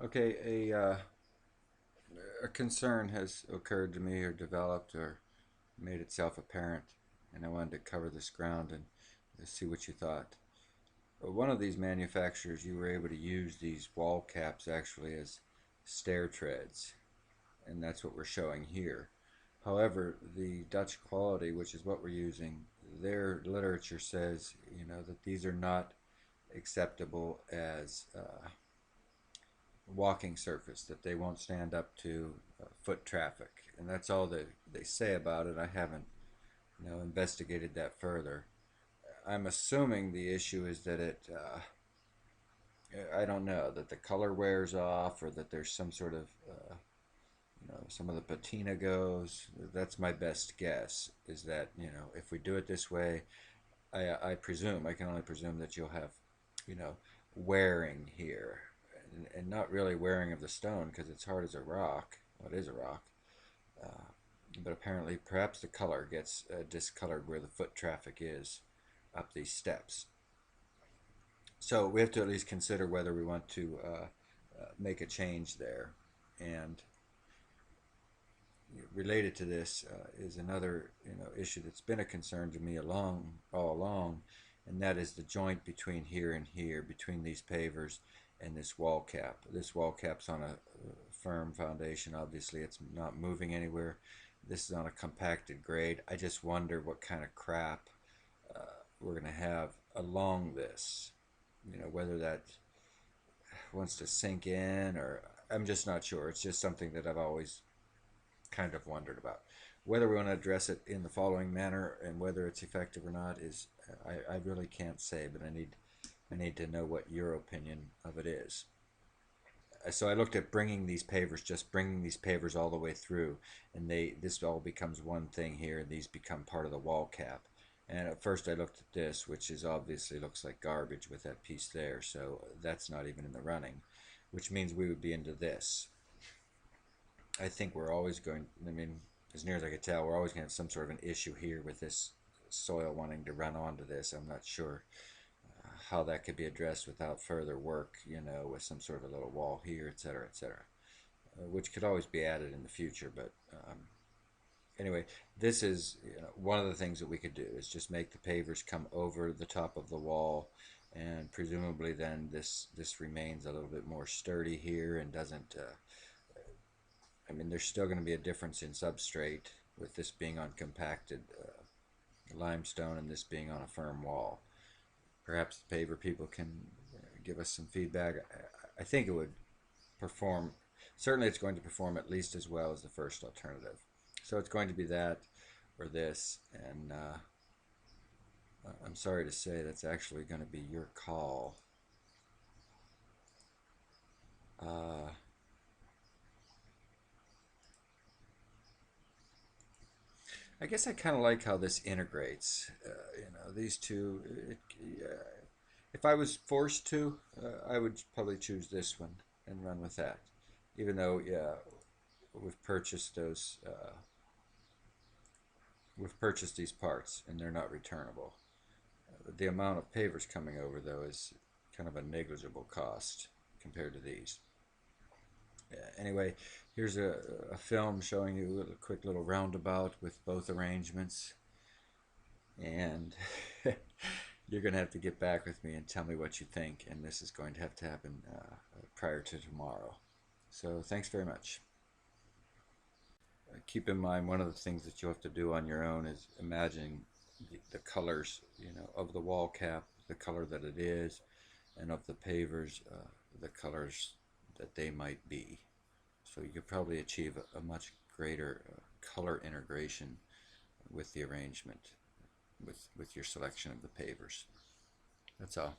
Okay, a concern has occurred to me or developed or made itself apparent, and I wanted to cover this ground and see what you thought. One of these manufacturers, you were able to use these wall caps actually as stair treads, and that's what we're showing here. However, the Dutch quality, which is what we're using, their literature says, that these are not acceptable as walking surface, that they won't stand up to foot traffic, and that's all that they say about it. I haven't, investigated that further. I'm assuming the issue is that I don't know, that the color wears off, or that there's some sort of, some of the patina goes. That's my best guess. Is that if we do it this way, I presume I can only presume that you'll have, wearing here, and not really wearing of the stone because it's hard as a rock. Well, it is a rock, uh, but apparently perhaps the color gets discolored where the foot traffic is up these steps. So we have to at least consider whether we want to make a change there. And related to this is another issue that's been a concern to me all along, and that is the joint between here and here, between these pavers and this wall cap. This wall cap's on a firm foundation. Obviously, it's not moving anywhere. This is on a compacted grade. I just wonder what kind of crap uh, we're going to have along this. Whether that wants to sink in, or I'm just not sure. It's just something that I've always kind of wondered about. Whether we want to address it in the following manner and whether it's effective or not is, I really can't say, but I need to know what your opinion of it is. So I looked at just bringing these pavers all the way through, and this all becomes one thing here, and these become part of the wall cap. And at first I looked at this, which is obviously looks like garbage with that piece there, so that's not even in the running, which means we would be into this. I think we're always going, I mean, as near as I could tell, we're always going to have some sort of an issue here with this soil wanting to run onto this. I'm not sure how that could be addressed without further work, with some sort of a little wall here, et cetera, which could always be added in the future. But anyway, this is one of the things that we could do is just make the pavers come over the top of the wall, and presumably then this remains a little bit more sturdy here and doesn't. I mean, there's still going to be a difference in substrate with this being on compacted limestone and this being on a firm wall. Perhaps the paver people can give us some feedback. I think it would perform, certainly it's going to perform at least as well as the first alternative. So it's going to be that or this, and I'm sorry to say that's actually going to be your call. Uh, I guess I kind of like how this integrates. These two. If I was forced to, I would probably choose this one and run with that. Even though, yeah, we've purchased those. We've purchased these parts and they're not returnable. The amount of pavers coming over though is kind of a negligible cost compared to these. Anyway, here's a film showing you a quick little roundabout with both arrangements, and you're going to have to get back with me and tell me what you think, and this is going to have to happen prior to tomorrow. So thanks very much. Keep in mind, one of the things that you'll have to do on your own is imagining the colors, of the wall cap, the color that it is, and of the pavers, the colors that they might be. So you could probably achieve a much greater color integration with the arrangement, with your selection of the pavers. That's all.